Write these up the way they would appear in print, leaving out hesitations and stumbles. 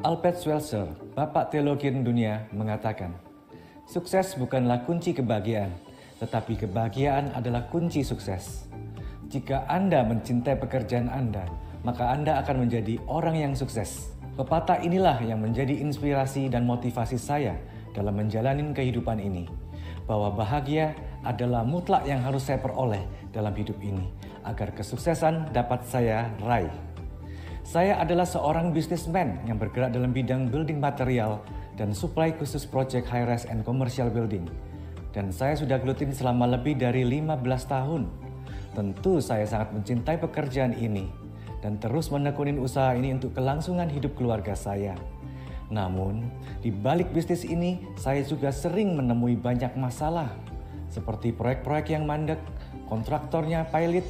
Albert Schweitzer, Bapak Teologi Dunia, mengatakan, sukses bukanlah kunci kebahagiaan, tetapi kebahagiaan adalah kunci sukses. Jika Anda mencintai pekerjaan Anda, maka Anda akan menjadi orang yang sukses. Pepatah inilah yang menjadi inspirasi dan motivasi saya dalam menjalani kehidupan ini. Bahwa bahagia adalah mutlak yang harus saya peroleh dalam hidup ini, agar kesuksesan dapat saya raih. Saya adalah seorang businessman yang bergerak dalam bidang building material dan supply khusus project high-rise and commercial building. Dan saya sudah gelutin selama lebih dari 15 tahun. Tentu saya sangat mencintai pekerjaan ini dan terus menekunin usaha ini untuk kelangsungan hidup keluarga saya. Namun, di balik bisnis ini saya juga sering menemui banyak masalah seperti proyek-proyek yang mandek, kontraktornya pailit,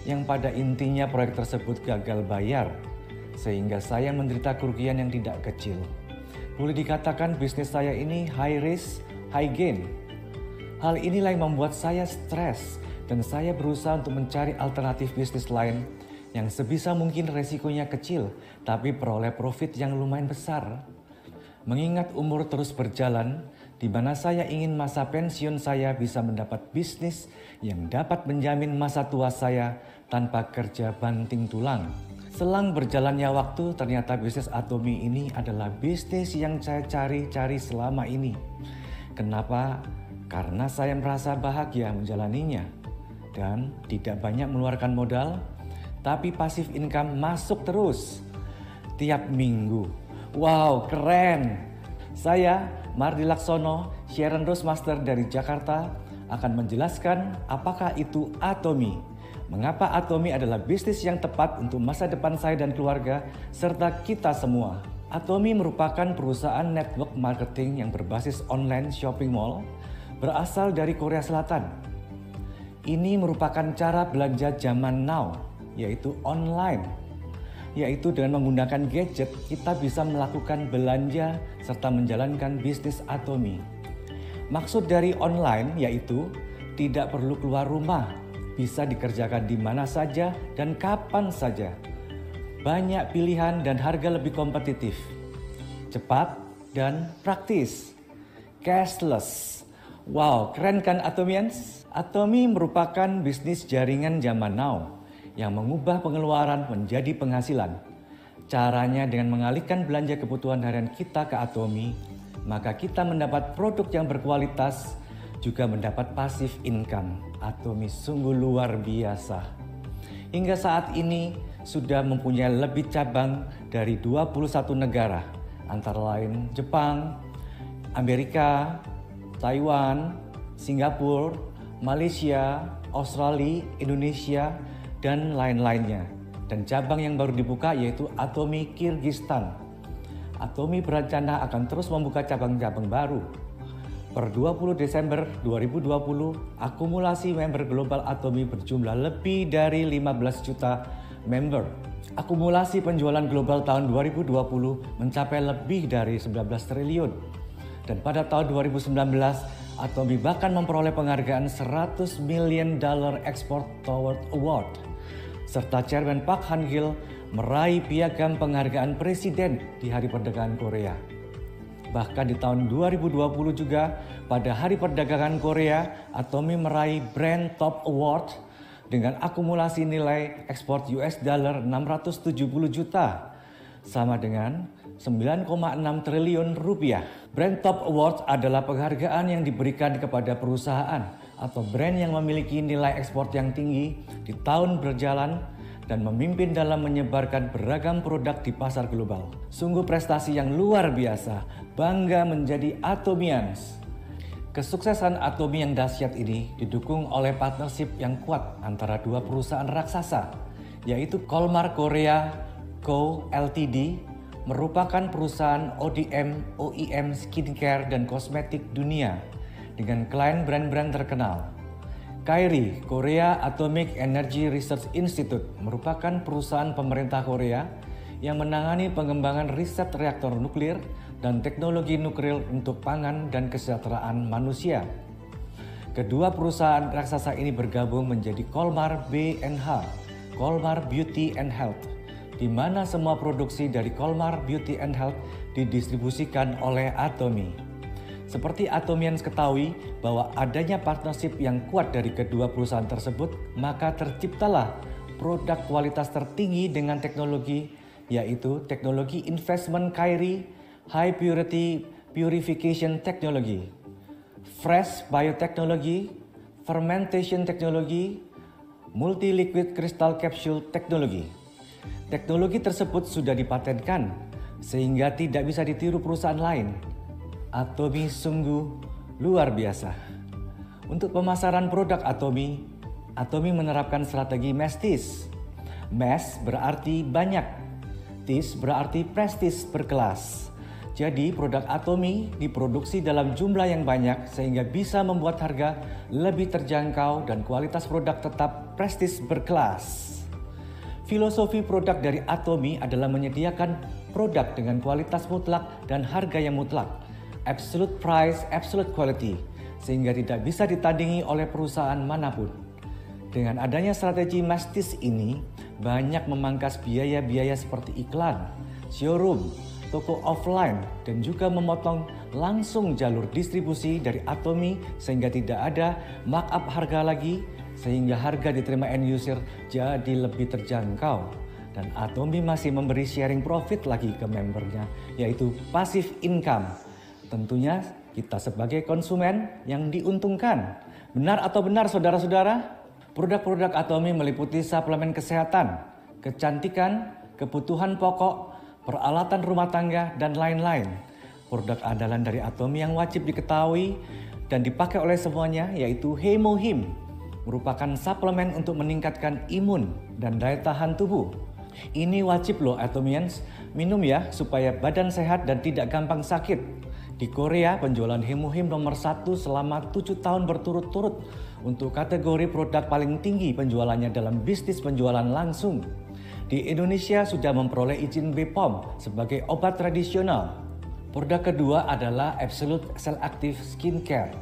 yang pada intinya proyek tersebut gagal bayar, sehingga saya menderita kerugian yang tidak kecil. Boleh dikatakan bisnis saya ini high risk, high gain. Hal inilah yang membuat saya stres dan saya berusaha untuk mencari alternatif bisnis lain yang sebisa mungkin resikonya kecil tapi peroleh profit yang lumayan besar. Mengingat umur terus berjalan, di mana saya ingin masa pensiun saya bisa mendapat bisnis yang dapat menjamin masa tua saya tanpa kerja banting tulang. Selang berjalannya waktu, ternyata bisnis Atomy ini adalah bisnis yang saya cari-cari selama ini. Kenapa? Karena saya merasa bahagia menjalaninya dan tidak banyak mengeluarkan modal, tapi pasif income masuk terus tiap minggu. Wow, keren! Saya, Mardi Laksono, Sharon Rosemaster dari Jakarta, akan menjelaskan apakah itu Atomy. Mengapa Atomy adalah bisnis yang tepat untuk masa depan saya dan keluarga, serta kita semua. Atomy merupakan perusahaan network marketing yang berbasis online shopping mall, berasal dari Korea Selatan. Ini merupakan cara belanja zaman now, yaitu online. Yaitu dengan menggunakan gadget, kita bisa melakukan belanja serta menjalankan bisnis Atomy. Maksud dari online yaitu tidak perlu keluar rumah, bisa dikerjakan di mana saja dan kapan saja. Banyak pilihan dan harga lebih kompetitif. Cepat dan praktis. Cashless. Wow, keren kan Atomians? Atomy merupakan bisnis jaringan zaman now yang mengubah pengeluaran menjadi penghasilan. Caranya dengan mengalihkan belanja kebutuhan harian kita ke Atomy, maka kita mendapat produk yang berkualitas, juga mendapat passive income. Atomy sungguh luar biasa. Hingga saat ini sudah mempunyai lebih cabang dari 21 negara, antara lain Jepang, Amerika, Taiwan, Singapura, Malaysia, Australia, Indonesia, dan lain-lainnya. Dan cabang yang baru dibuka yaitu Atomy Kyrgyzstan. Atomy berencana akan terus membuka cabang-cabang baru. Per 20 Desember 2020, akumulasi member global Atomy berjumlah lebih dari 15 juta member. Akumulasi penjualan global tahun 2020 mencapai lebih dari 19 triliun. Dan pada tahun 2019, Atomy bahkan memperoleh penghargaan $100 million Export Toward Award. Serta Chairman Park Han-gil meraih piagam penghargaan Presiden di Hari Perdagangan Korea. Bahkan di tahun 2020 juga, pada Hari Perdagangan Korea, Atomy meraih Brand Top Award dengan akumulasi nilai ekspor US dollar 670 juta, sama dengan 9,6 triliun rupiah. Brand Top Award adalah penghargaan yang diberikan kepada perusahaan atau brand yang memiliki nilai ekspor yang tinggi di tahun berjalan dan memimpin dalam menyebarkan beragam produk di pasar global. Sungguh prestasi yang luar biasa, bangga menjadi Atomians. Kesuksesan Atomy yang dahsyat ini didukung oleh partnership yang kuat antara dua perusahaan raksasa, yaitu Kolmar Korea Co. Ltd, merupakan perusahaan ODM, OEM, skincare, dan kosmetik dunia dengan klien brand-brand terkenal. KAIRI, Korea Atomic Energy Research Institute, merupakan perusahaan pemerintah Korea yang menangani pengembangan riset reaktor nuklir dan teknologi nuklir untuk pangan dan kesejahteraan manusia. Kedua perusahaan raksasa ini bergabung menjadi Kolmar B&H, Kolmar Beauty and Health, di mana semua produksi dari Colmar Beauty and Health didistribusikan oleh Atomy. Seperti Atomians ketahui bahwa adanya partnership yang kuat dari kedua perusahaan tersebut, maka terciptalah produk kualitas tertinggi dengan teknologi, yaitu teknologi investment Kyrie High Purity Purification Technology, Fresh Biotechnology, Fermentation Technology, Multi-Liquid Crystal Capsule Technology. Teknologi tersebut sudah dipatenkan sehingga tidak bisa ditiru perusahaan lain. Atomy sungguh luar biasa. Untuk pemasaran produk Atomy menerapkan strategi MASTIS. MAS berarti banyak, TIS berarti prestis berkelas. Jadi produk Atomy diproduksi dalam jumlah yang banyak sehingga bisa membuat harga lebih terjangkau dan kualitas produk tetap prestis berkelas. Filosofi produk dari Atomy adalah menyediakan produk dengan kualitas mutlak dan harga yang mutlak. Absolute price, absolute quality, sehingga tidak bisa ditandingi oleh perusahaan manapun. Dengan adanya strategi MASTIS ini, banyak memangkas biaya-biaya seperti iklan, showroom, toko offline, dan juga memotong langsung jalur distribusi dari Atomy sehingga tidak ada markup harga lagi, sehingga harga diterima end user jadi lebih terjangkau. Dan Atomy masih memberi sharing profit lagi ke membernya, yaitu passive income. Tentunya kita sebagai konsumen yang diuntungkan. Benar atau benar saudara-saudara? Produk-produk Atomy meliputi suplemen kesehatan, kecantikan, kebutuhan pokok, peralatan rumah tangga, dan lain-lain. Produk andalan dari Atomy yang wajib diketahui dan dipakai oleh semuanya yaitu Hemohim, merupakan suplemen untuk meningkatkan imun dan daya tahan tubuh. Ini wajib loh Atomians, minum ya supaya badan sehat dan tidak gampang sakit. Di Korea, penjualan Hemohim nomor 1 selama 7 tahun berturut-turut untuk kategori produk paling tinggi penjualannya dalam bisnis penjualan langsung. Di Indonesia sudah memperoleh izin BPOM sebagai obat tradisional. Produk kedua adalah Absolute Cell Active Skincare,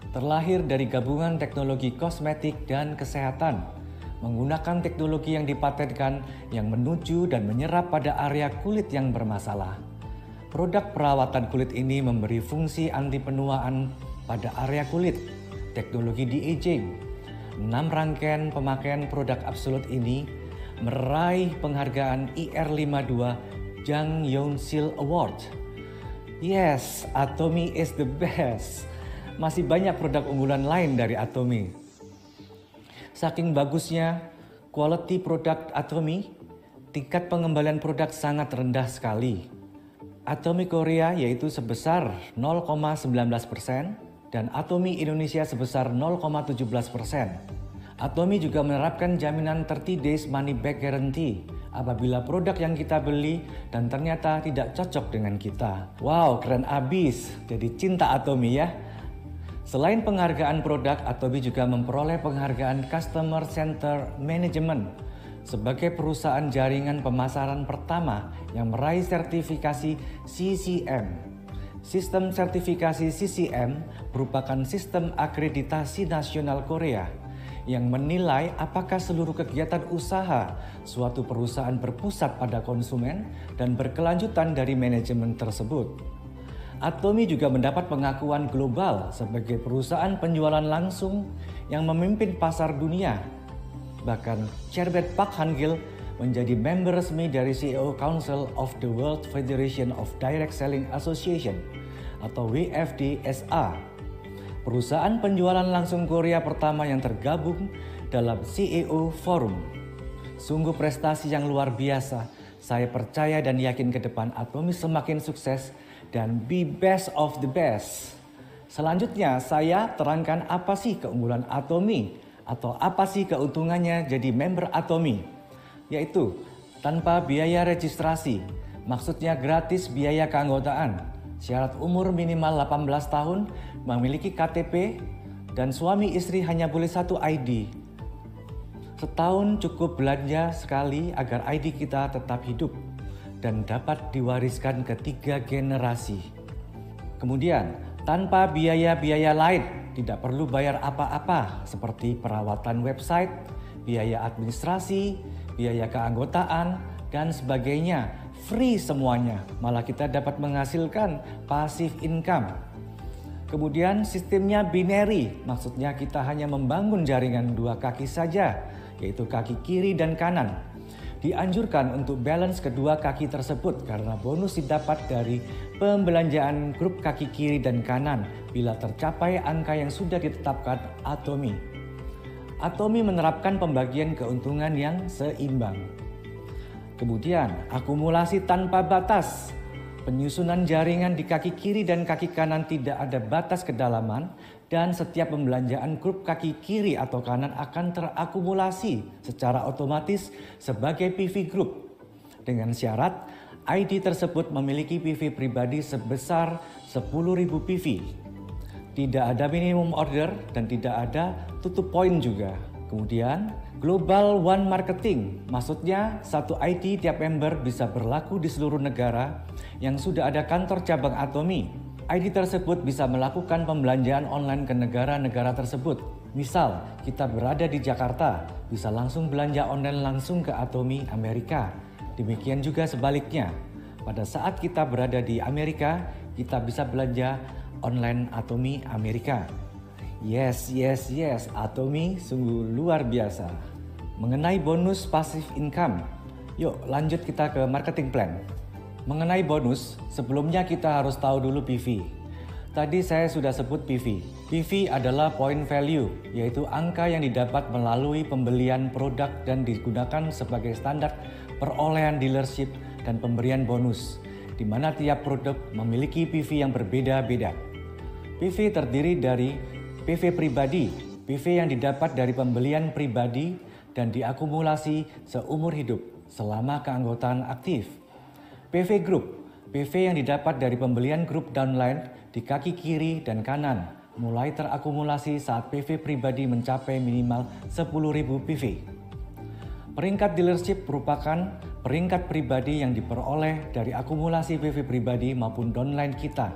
terlahir dari gabungan teknologi kosmetik dan kesehatan, menggunakan teknologi yang dipatenkan yang menuju dan menyerap pada area kulit yang bermasalah. Produk perawatan kulit ini memberi fungsi anti penuaan pada area kulit, teknologi de-aging. 6 rangkaian pemakaian produk Absolute ini meraih penghargaan IR52 Jang Young Sil Award. Yes, Atomy is the best. Masih banyak produk unggulan lain dari Atomy. Saking bagusnya quality produk Atomy, tingkat pengembalian produk sangat rendah sekali. Atomy Korea yaitu sebesar 0,19% dan Atomy Indonesia sebesar 0,17%. Atomy juga menerapkan jaminan 30 days money back guarantee apabila produk yang kita beli dan ternyata tidak cocok dengan kita. Wow, keren abis. Jadi cinta Atomy ya. Selain penghargaan produk, Atomy juga memperoleh penghargaan Customer Center Management sebagai perusahaan jaringan pemasaran pertama yang meraih sertifikasi CCM. Sistem sertifikasi CCM merupakan sistem akreditasi nasional Korea yang menilai apakah seluruh kegiatan usaha suatu perusahaan berpusat pada konsumen dan berkelanjutan dari manajemen tersebut. Atomy juga mendapat pengakuan global sebagai perusahaan penjualan langsung yang memimpin pasar dunia. Bahkan Chairman Park Han-gil menjadi member resmi dari CEO Council of the World Federation of Direct Selling Association atau WFDSA. Perusahaan penjualan langsung Korea pertama yang tergabung dalam CEO Forum. Sungguh prestasi yang luar biasa. Saya percaya dan yakin ke depan Atomy semakin sukses dan be best of the best. Selanjutnya saya terangkan apa sih keunggulan Atomy atau apa sih keuntungannya jadi member Atomy. Yaitu tanpa biaya registrasi, maksudnya gratis biaya keanggotaan. Syarat umur minimal 18 tahun, memiliki KTP, dan suami istri hanya boleh 1 ID. Setahun cukup belanja sekali agar ID kita tetap hidup dan dapat diwariskan ke 3 generasi. Kemudian, tanpa biaya-biaya lain, tidak perlu bayar apa-apa seperti perawatan website, biaya administrasi, biaya keanggotaan, dan sebagainya. Free semuanya, malah kita dapat menghasilkan passive income. Kemudian sistemnya binary, maksudnya kita hanya membangun jaringan dua kaki saja, yaitu kaki kiri dan kanan. Dianjurkan untuk balance kedua kaki tersebut karena bonus didapat dari pembelanjaan grup kaki kiri dan kanan bila tercapai angka yang sudah ditetapkan Atomy. Atomy menerapkan pembagian keuntungan yang seimbang. Kemudian, akumulasi tanpa batas. Penyusunan jaringan di kaki kiri dan kaki kanan tidak ada batas kedalaman dan setiap pembelanjaan grup kaki kiri atau kanan akan terakumulasi secara otomatis sebagai PV group. Dengan syarat, ID tersebut memiliki PV pribadi sebesar 10.000 PV. Tidak ada minimum order dan tidak ada tutup poin juga. Kemudian, Global One Marketing, maksudnya satu ID tiap member bisa berlaku di seluruh negara yang sudah ada kantor cabang Atomy. ID tersebut bisa melakukan pembelanjaan online ke negara-negara tersebut. Misal, kita berada di Jakarta, bisa langsung belanja online langsung ke Atomy Amerika. Demikian juga sebaliknya. Pada saat kita berada di Amerika, kita bisa belanja online Atomy Amerika. Yes, Atomy sungguh luar biasa. Mengenai bonus passive income, yuk lanjut kita ke marketing plan. Mengenai bonus, sebelumnya kita harus tahu dulu PV. Tadi saya sudah sebut PV. PV adalah point value, yaitu angka yang didapat melalui pembelian produk dan digunakan sebagai standar perolehan dealership dan pemberian bonus, di mana tiap produk memiliki PV yang berbeda-beda. PV terdiri dari PV pribadi, PV yang didapat dari pembelian pribadi dan diakumulasi seumur hidup selama keanggotaan aktif. PV Group, PV yang didapat dari pembelian grup downline di kaki kiri dan kanan, mulai terakumulasi saat PV pribadi mencapai minimal 10.000 PV. Peringkat dealership merupakan peringkat pribadi yang diperoleh dari akumulasi PV pribadi maupun downline kita,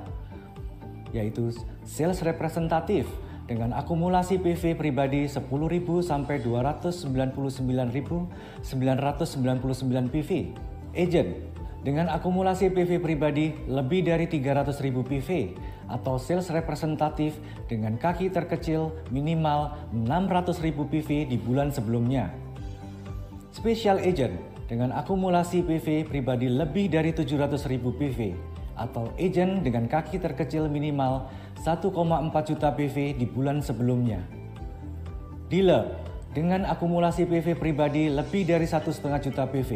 yaitu sales representatif dengan akumulasi PV pribadi 10.000 sampai 299.999 PV. Agent dengan akumulasi PV pribadi lebih dari 300.000 PV atau sales representatif dengan kaki terkecil minimal 600.000 PV di bulan sebelumnya. Special agent dengan akumulasi PV pribadi lebih dari 700.000 PV atau agent dengan kaki terkecil minimal 1,4 juta PV di bulan sebelumnya. Dealer dengan akumulasi PV pribadi lebih dari 1,5 juta PV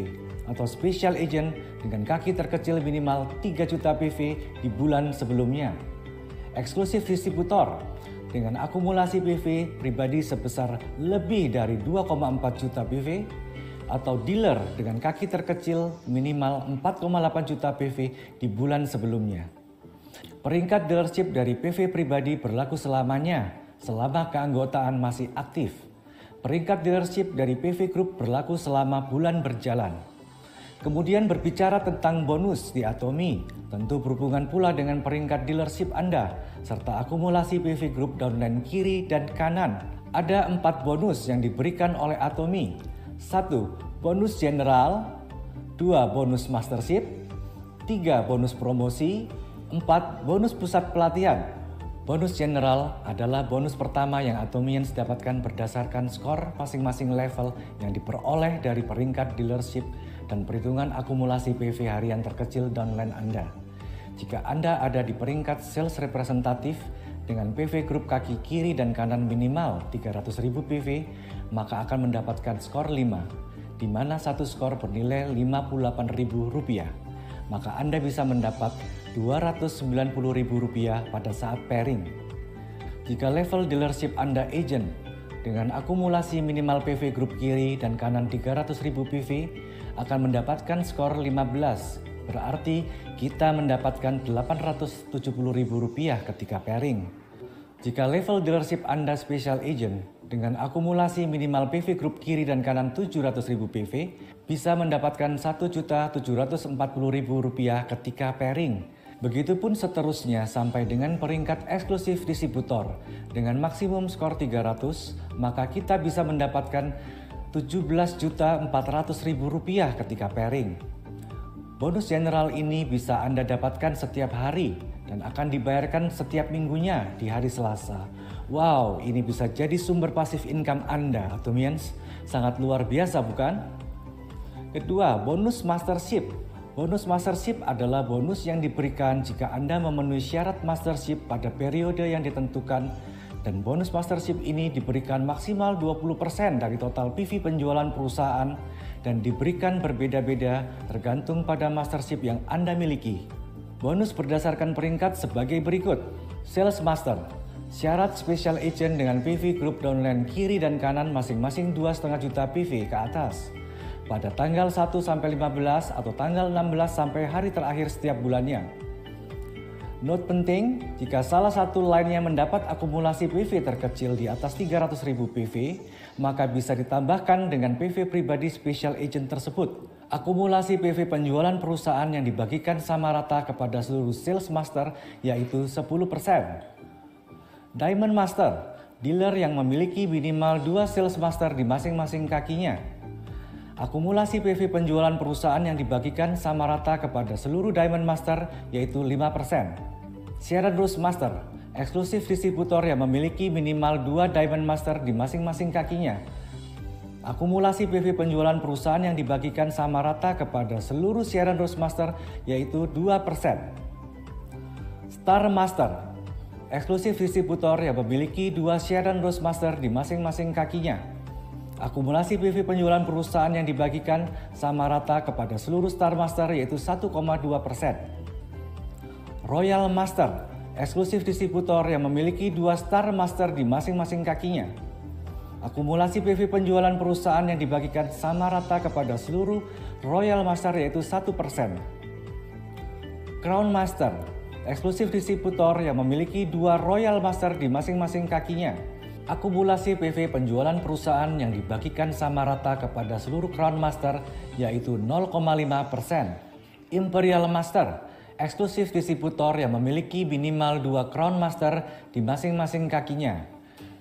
atau special agent dengan kaki terkecil minimal 3 juta PV di bulan sebelumnya. Eksklusif distributor dengan akumulasi PV pribadi sebesar lebih dari 2,4 juta PV atau dealer dengan kaki terkecil minimal 4,8 juta PV di bulan sebelumnya. Peringkat dealership dari PV pribadi berlaku selamanya selama keanggotaan masih aktif. Peringkat dealership dari PV Group berlaku selama bulan berjalan. Kemudian berbicara tentang bonus di Atomy, tentu berhubungan pula dengan peringkat dealership Anda serta akumulasi PV Group downline kiri dan kanan. Ada 4 bonus yang diberikan oleh Atomy. 1. Bonus general, 2. Bonus mastership, 3. Bonus promosi, 4. Bonus pusat pelatihan. Bonus general adalah bonus pertama yang Atomians dapatkan berdasarkan skor masing-masing level yang diperoleh dari peringkat dealership dan perhitungan akumulasi PV harian terkecil downline Anda. Jika Anda ada di peringkat sales representatif dengan PV grup kaki kiri dan kanan minimal 300.000 PV, maka akan mendapatkan skor 5, di mana satu skor bernilai Rp58.000. Maka Anda bisa mendapat Rp290.000 pada saat pairing. Jika level dealership Anda agent dengan akumulasi minimal PV grup kiri dan kanan 300.000 PV akan mendapatkan skor 15. Berarti kita mendapatkan Rp870.000 ketika pairing. Jika level dealership Anda special agent dengan akumulasi minimal PV grup kiri dan kanan 700.000 PV bisa mendapatkan Rp1.740.000 ketika pairing. Begitupun seterusnya sampai dengan peringkat eksklusif distributor dengan maksimum skor 300, maka kita bisa mendapatkan Rp17.400.000 ketika pairing. Bonus general ini bisa Anda dapatkan setiap hari dan akan dibayarkan setiap minggunya di hari Selasa. Wow, ini bisa jadi sumber pasif income Anda, Atomians. Sangat luar biasa, bukan? Kedua, bonus mastership. Bonus mastership adalah bonus yang diberikan jika Anda memenuhi syarat mastership pada periode yang ditentukan, dan bonus mastership ini diberikan maksimal 20% dari total PV penjualan perusahaan dan diberikan berbeda-beda tergantung pada mastership yang Anda miliki. Bonus berdasarkan peringkat sebagai berikut. Sales Master. Syarat special agent dengan PV grup downline kiri dan kanan masing-masing 2,5 juta PV ke atas pada tanggal 1 sampai 15 atau tanggal 16 sampai hari terakhir setiap bulannya. Note penting, jika salah satu lainnya mendapat akumulasi PV terkecil di atas 300.000 PV, maka bisa ditambahkan dengan PV pribadi special agent tersebut. Akumulasi PV penjualan perusahaan yang dibagikan sama rata kepada seluruh sales master yaitu 10%. Diamond Master, dealer yang memiliki minimal 2 sales master di masing-masing kakinya. Akumulasi PV penjualan perusahaan yang dibagikan sama rata kepada seluruh Diamond Master yaitu 5%. Shared Rose Master, eksklusif distributor yang memiliki minimal 2 Diamond Master di masing-masing kakinya. Akumulasi PV penjualan perusahaan yang dibagikan sama rata kepada seluruh Shared Rose Master yaitu 2%. Star Master, eksklusif distributor yang memiliki 2 Shared Rose Master di masing-masing kakinya. Akumulasi PV penjualan perusahaan yang dibagikan sama rata kepada seluruh Star Master yaitu 1,2%. Royal Master, eksklusif distributor yang memiliki 2 Star Master di masing-masing kakinya. Akumulasi PV penjualan perusahaan yang dibagikan sama rata kepada seluruh Royal Master yaitu 1%. Crown Master, eksklusif distributor yang memiliki 2 Royal Master di masing-masing kakinya. Akumulasi PV penjualan perusahaan yang dibagikan sama rata kepada seluruh Crown Master yaitu 0,5%. Imperial Master, eksklusif distributor yang memiliki minimal 2 Crown Master di masing-masing kakinya.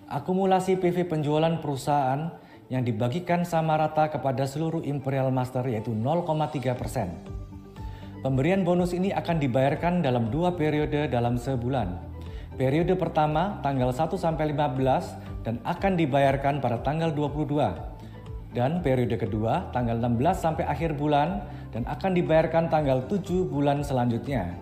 Akumulasi PV penjualan perusahaan yang dibagikan sama rata kepada seluruh Imperial Master yaitu 0,3%. Pemberian bonus ini akan dibayarkan dalam 2 periode dalam sebulan. Periode pertama tanggal 1 sampai 15 dan akan dibayarkan pada tanggal 22. Dan periode kedua tanggal 16 sampai akhir bulan dan akan dibayarkan tanggal 7 bulan selanjutnya.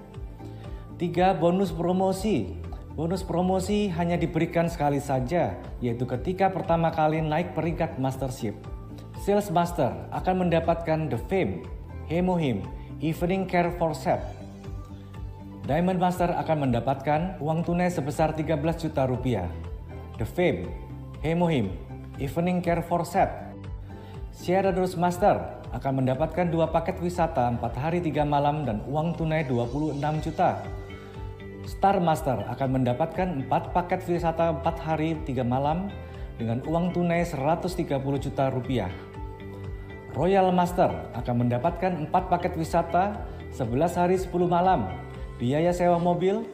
3. Bonus promosi. Bonus promosi hanya diberikan sekali saja, yaitu ketika pertama kali naik peringkat mastership. Sales Master akan mendapatkan The Fame, Hemohim, Evening Care for Set. Diamond Master akan mendapatkan uang tunai sebesar 13 juta rupiah. The Fame, Hemohim, Evening Care for Set. Shared Rose Master akan mendapatkan 2 paket wisata 4 hari 3 malam dan uang tunai 26 juta. Star Master akan mendapatkan 4 paket wisata 4 hari 3 malam dengan uang tunai 130 juta rupiah. Royal Master akan mendapatkan 4 paket wisata 11 hari 10 malam, biaya sewa mobil,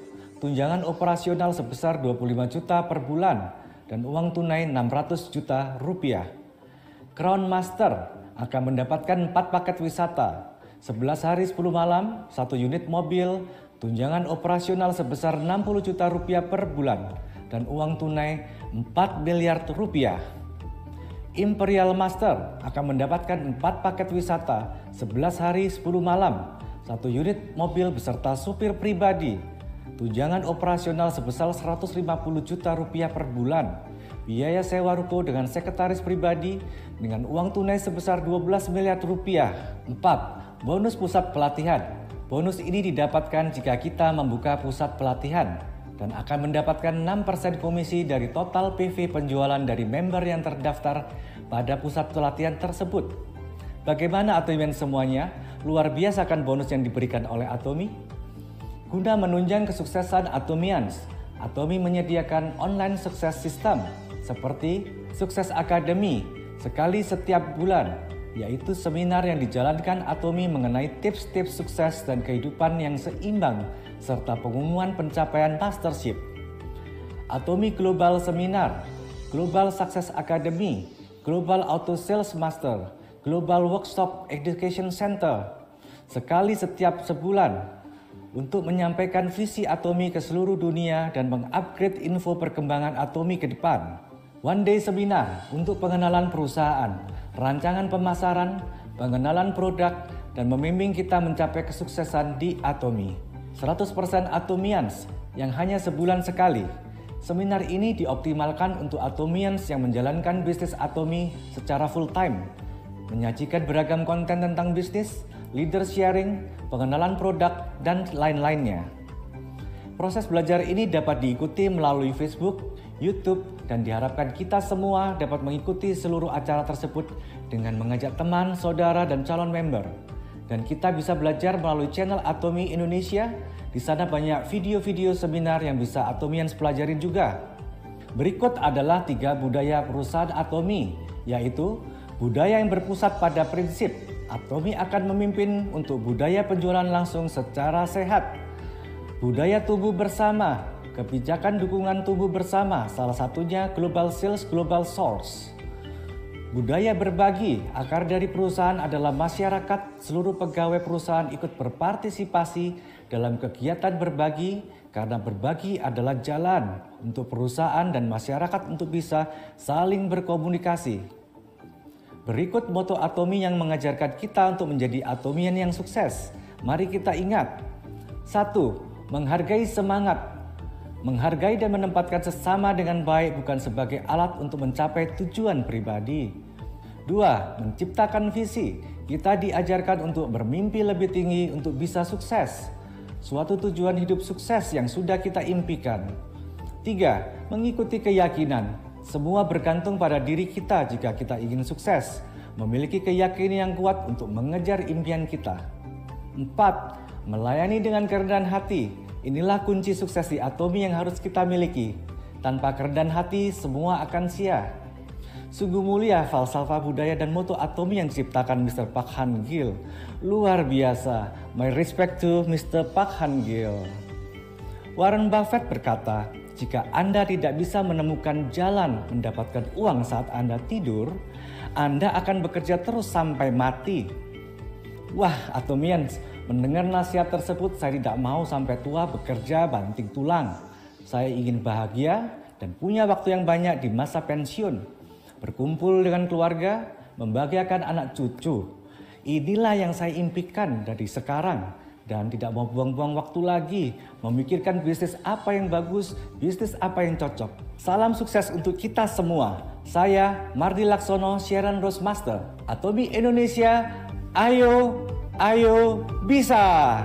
tunjangan operasional sebesar 25 juta per bulan, dan uang tunai 600 juta rupiah. Crown Master akan mendapatkan 4 paket wisata, 11 hari 10 malam, 1 unit mobil, tunjangan operasional sebesar 60 juta rupiah per bulan, dan uang tunai 4 miliar rupiah. Imperial Master akan mendapatkan 4 paket wisata, 11 hari 10 malam, 1 unit mobil beserta supir pribadi, tunjangan operasional sebesar 150 juta rupiah per bulan, biaya sewa ruko dengan sekretaris pribadi dengan uang tunai sebesar 12 miliar rupiah. 4. Bonus pusat pelatihan. Bonus ini didapatkan jika kita membuka pusat pelatihan dan akan mendapatkan 6% komisi dari total PV penjualan dari member yang terdaftar pada pusat pelatihan tersebut. Bagaimana Atomian semuanya? Luar biasa kan bonus yang diberikan oleh Atomi? Guna menunjang kesuksesan Atomians, Atomi menyediakan online sukses system seperti Sukses Academy sekali setiap bulan, yaitu seminar yang dijalankan Atomi mengenai tips-tips sukses dan kehidupan yang seimbang serta pengumuman pencapaian mastership. Atomi Global Seminar, Global Success Academy, Global Auto Sales Master, Global Workshop Education Center, sekali setiap sebulan untuk menyampaikan visi Atomi ke seluruh dunia dan mengupgrade info perkembangan Atomi ke depan. One Day Seminar untuk pengenalan perusahaan, rancangan pemasaran, pengenalan produk, dan membimbing kita mencapai kesuksesan di Atomi. 100% Atomians yang hanya sebulan sekali. Seminar ini dioptimalkan untuk Atomians yang menjalankan bisnis Atomi secara full time, menyajikan beragam konten tentang bisnis, leader sharing, pengenalan produk, dan lain-lainnya. Proses belajar ini dapat diikuti melalui Facebook, YouTube, dan diharapkan kita semua dapat mengikuti seluruh acara tersebut dengan mengajak teman, saudara, dan calon member. Dan kita bisa belajar melalui channel Atomi Indonesia. Di sana banyak video-video seminar yang bisa Atomians pelajarin juga. Berikut adalah 3 budaya perusahaan Atomi, yaitu budaya yang berpusat pada prinsip Atomi akan memimpin untuk budaya penjualan langsung secara sehat. Budaya tumbuh bersama, kebijakan dukungan tumbuh bersama, salah satunya Global Sales Global Source. Budaya berbagi, akar dari perusahaan adalah masyarakat, seluruh pegawai perusahaan ikut berpartisipasi dalam kegiatan berbagi karena berbagi adalah jalan untuk perusahaan dan masyarakat untuk bisa saling berkomunikasi. Berikut moto Atomi yang mengajarkan kita untuk menjadi Atomian yang sukses. Mari kita ingat. 1. Menghargai semangat. Menghargai dan menempatkan sesama dengan baik bukan sebagai alat untuk mencapai tujuan pribadi. 2. Menciptakan visi. Kita diajarkan untuk bermimpi lebih tinggi untuk bisa sukses. Suatu tujuan hidup sukses yang sudah kita impikan. 3. Mengikuti keyakinan. Semua bergantung pada diri kita jika kita ingin sukses. Memiliki keyakinan yang kuat untuk mengejar impian kita. 4. Melayani dengan kerendahan hati. Inilah kunci sukses di Atomi yang harus kita miliki. Tanpa kerendahan hati, semua akan sia. Sungguh mulia falsafah budaya dan moto Atomi yang diciptakan Mr. Park Han Gil. Luar biasa. My respect to Mr. Park Han Gil. Warren Buffett berkata, jika Anda tidak bisa menemukan jalan mendapatkan uang saat Anda tidur, Anda akan bekerja terus sampai mati. Wah, Atomians, mendengar nasihat tersebut saya tidak mau sampai tua bekerja banting tulang. Saya ingin bahagia dan punya waktu yang banyak di masa pensiun. Berkumpul dengan keluarga, membahagiakan anak cucu. Inilah yang saya impikan dari sekarang. Dan tidak mau buang-buang waktu lagi memikirkan bisnis apa yang bagus, bisnis apa yang cocok. Salam sukses untuk kita semua. Saya Mardi Laksono, Sharon Rose Master, Atomi Indonesia. Ayo bisa!